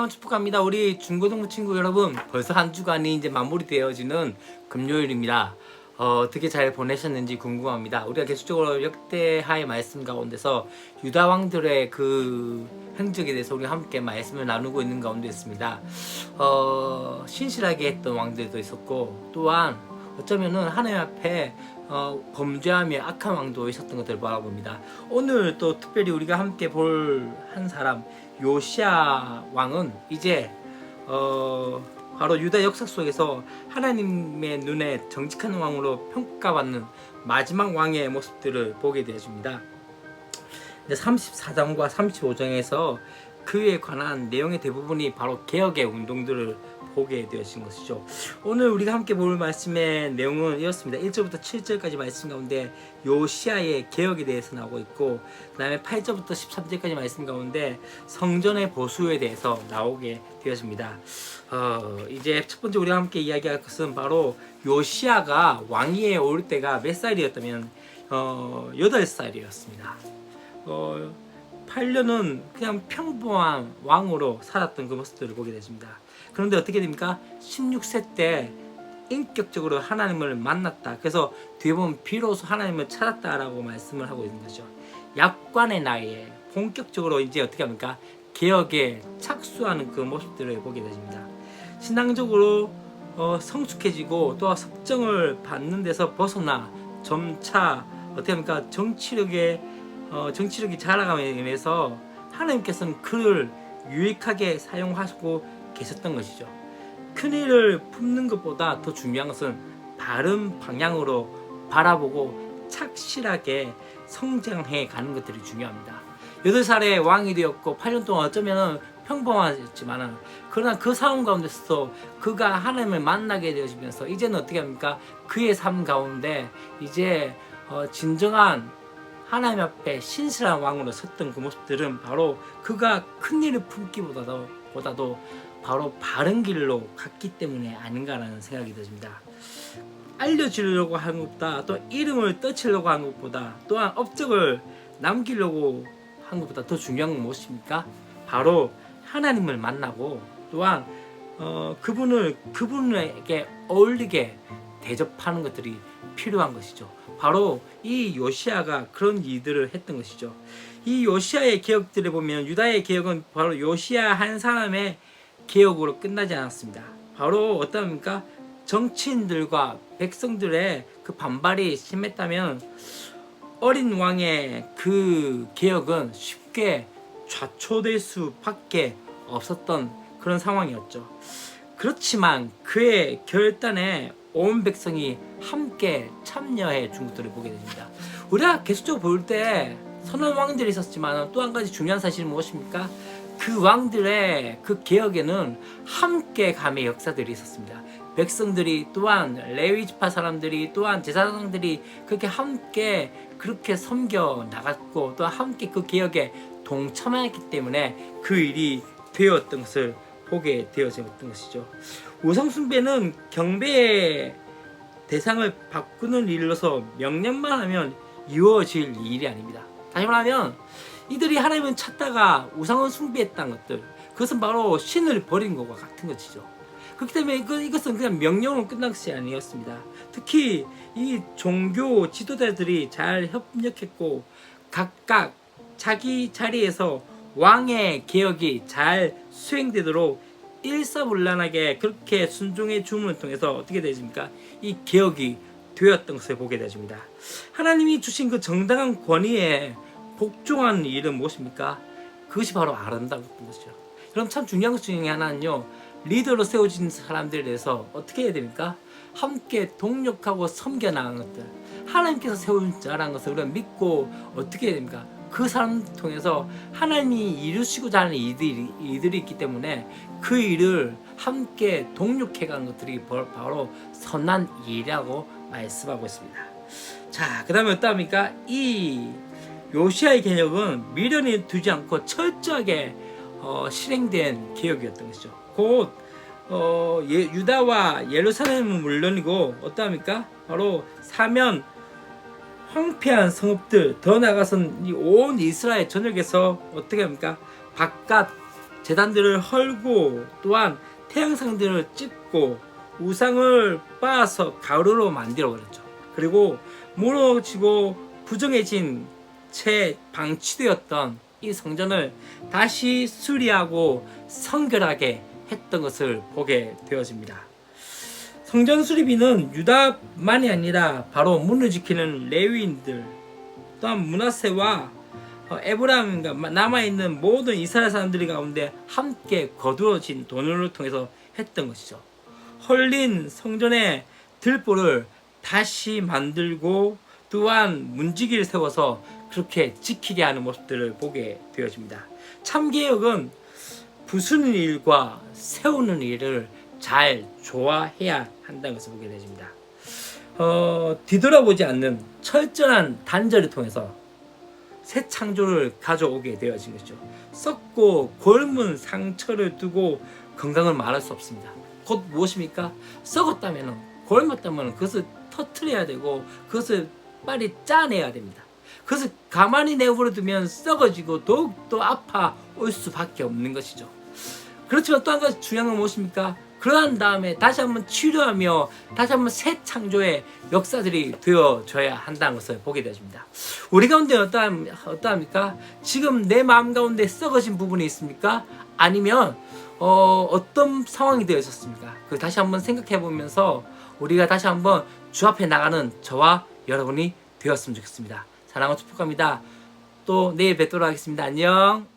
안녕, 축복합니다. 우리 중고등부 친구 여러분, 벌써 한 주간이 이제 마무리되어지는 금요일입니다. 어떻게 잘 보내셨는지 궁금합니다. 우리가 계속적으로 역대하의 말씀 가운데서 유다 왕들의 그 행적에 대해서 우리 함께 말씀을 나누고 있는 가운데 있습니다. 신실하게 했던 왕들도 있었고, 또한 어쩌면은 하나님 앞에 범죄하며 악한 왕도 있었던 것들을 바라봅니다. 오늘 또 특별히 우리가 함께 볼 한 사람, 요시야 왕은 이제 바로 유다 역사 속에서 하나님의 눈에 정직한 왕으로 평가받는 마지막 왕의 모습들을 보게 되어집니다. 34장과 35장에서 그에 관한 내용의 대부분이 바로 개혁의 운동들을 보게 되어진 것이죠. 오늘 우리가 함께 볼 말씀의 내용은 이렇습니다. 1절부터 7절까지 말씀 가운데 요시야의 개혁에 대해서 나오고 있고, 그 다음에 8절부터 13절까지 말씀 가운데 성전의 보수에 대해서 나오게 되어집니다. 이제 첫 번째 우리가 함께 이야기할 것은 바로 요시야가 왕위에 오를 때가 몇 살이었다면 8살이었습니다. 8년은 그냥 평범한 왕으로 살았던 그 모습들을 보게 되십니다. 그런데 어떻게 됩니까? 16세 때 인격적으로 하나님을 만났다. 그래서 뒤에 보면 비로소 하나님을 찾았다라고 말씀을 하고 있는 거죠. 약관의 나이에 본격적으로 이제 어떻게 합니까? 개혁에 착수하는 그 모습들을 보게 되십니다. 신앙적으로 성숙해지고 또 석정을 받는 데서 벗어나 점차 어떻게 합니까? 정치력이 자라감에 인해서 하나님께서는 그를 유익하게 사용하시고 계셨던 것이죠. 큰일을 품는 것보다 더 중요한 것은 바른 방향으로 바라보고 착실하게 성장해 가는 것들이 중요합니다. 8살에 왕이 되었고 8년 동안 어쩌면 평범하였지만, 그러나 그 상황 가운데서 그가 하나님을 만나게 되어지면서 이제는 어떻게 합니까? 그의 삶 가운데 이제 진정한 하나님 앞에 신실한 왕으로 섰던 그 모습들은 바로 그가 큰 일을 품기보다도 바로 바른 길로 갔기 때문에 아닌가라는 생각이 듭니다. 알려주려고 하는 것보다, 또 이름을 떠치려고 하는 것보다, 또한 업적을 남기려고 하는 것보다 더 중요한 건 무엇입니까? 바로 하나님을 만나고, 또한 그분에게 어울리게 대접하는 것들이 필요한 것이죠. 바로 이 요시야가 그런 일들을 했던 것이죠. 이 요시야의 개혁들을 보면 유다의 개혁은 바로 요시야 한 사람의 개혁으로 끝나지 않았습니다. 바로 어떠합니까? 정치인들과 백성들의 그 반발이 심했다면 어린 왕의 그 개혁은 쉽게 좌초될 수밖에 없었던 그런 상황이었죠. 그렇지만 그의 결단에 온 백성이 함께 참여해 준 것들을 보게 됩니다. 우리가 계속적으로 볼 때 선한 왕들이 있었지만 또 한 가지 중요한 사실은 무엇입니까? 그 왕들의 그 개혁에는 함께 감의 역사들이 있었습니다. 백성들이, 또한 레위지파 사람들이, 또한 제사장들이 그렇게 함께 그렇게 섬겨 나갔고, 또 함께 그 개혁에 동참했기 때문에 그 일이 되었던 것을 보게 되어졌던 것이죠. 우상숭배는 경배의 대상을 바꾸는 일로서 명령만 하면 이루어질 일이 아닙니다. 다시 말하면 이들이 하나님을 찾다가 우상을 숭배했던 것들, 그것은 바로 신을 버린 것과 같은 것이죠. 그렇기 때문에 이것은 그냥 명령으로 끝난 것이 아니었습니다. 특히 이 종교 지도자들이 잘 협력했고 각각 자기 자리에서 왕의 개혁이 잘 수행되도록 일사불란하게 그렇게 순종의 주문을 통해서 어떻게 되십니까? 이 개혁이 되었던 것을 보게 되십니다. 하나님이 주신 그 정당한 권위에 복종하는 일은 무엇입니까? 그것이 바로 아름다웠던 것이죠. 그럼 참 중요한 것 중에 하나는요, 리더로 세워진 사람들에 대해서 어떻게 해야 됩니까? 함께 동력하고 섬겨나가는 것들, 하나님께서 세운 자라는 것을 우리가 믿고 어떻게 해야 됩니까? 그 사람 통해서 하나님이 이루시고자 하는 일들이 있기 때문에 그 일을 함께 동력해가는 것들이 바로 선한 일이라고 말씀하고 있습니다. 자, 그 다음에 어떠합니까? 이 요시야의 개혁은 미련이 두지 않고 철저하게 실행된 개혁이었던 것이죠. 곧 유다와 예루살렘은 물론이고 어떠합니까? 바로 사면 황폐한 성읍들, 더 나아가서는 온 이스라엘 전역에서 어떻게 합니까? 바깥 제단들을 헐고 또한 태양상들을 찢고 우상을 빻아서 가루로 만들어 버렸죠. 그리고 무너지고 부정해진 채 방치되었던 이 성전을 다시 수리하고 성결하게 했던 것을 보게 되어집니다. 성전 수리비는 유다만이 아니라 바로 문을 지키는 레위인들 또한 므낫세와 에브라임과 남아있는 모든 이스라엘 사람들이 가운데 함께 거두어진 돈을 통해서 했던 것이죠. 헐린 성전의 들보를 다시 만들고 또한 문지기를 세워서 그렇게 지키게 하는 모습들을 보게 되어집니다. 참개혁은 부수는 일과 세우는 일을 잘 조화해야 한다는 것을 보게 되어집니다. 뒤돌아보지 않는 철저한 단절을 통해서 새 창조를 가져오게 되어진 것이죠. 썩고 골문 상처를 두고 건강을 말할 수 없습니다. 곧 무엇입니까? 썩었다면, 골랐다면 그것을 터트려야 되고 그것을 빨리 짜내야 됩니다. 그것을 가만히 내버려두면 썩어지고 더욱더 아파 올 수밖에 없는 것이죠. 그렇지만 또 한 가지 중요한 건 무엇입니까? 그러한 다음에 다시 한번 치료하며 다시 한번 새 창조의 역사들이 되어져야 한다는 것을 보게 되어집니다. 우리 가운데 어떠합니까? 지금 내 마음 가운데 썩어진 부분이 있습니까? 아니면 어떤 상황이 되어 있었습니까? 그 다시 한번 생각해 보면서 우리가 다시 한번 주 앞에 나가는 저와 여러분이 되었으면 좋겠습니다. 사랑하고 축복합니다. 또 내일 뵙도록 하겠습니다. 안녕.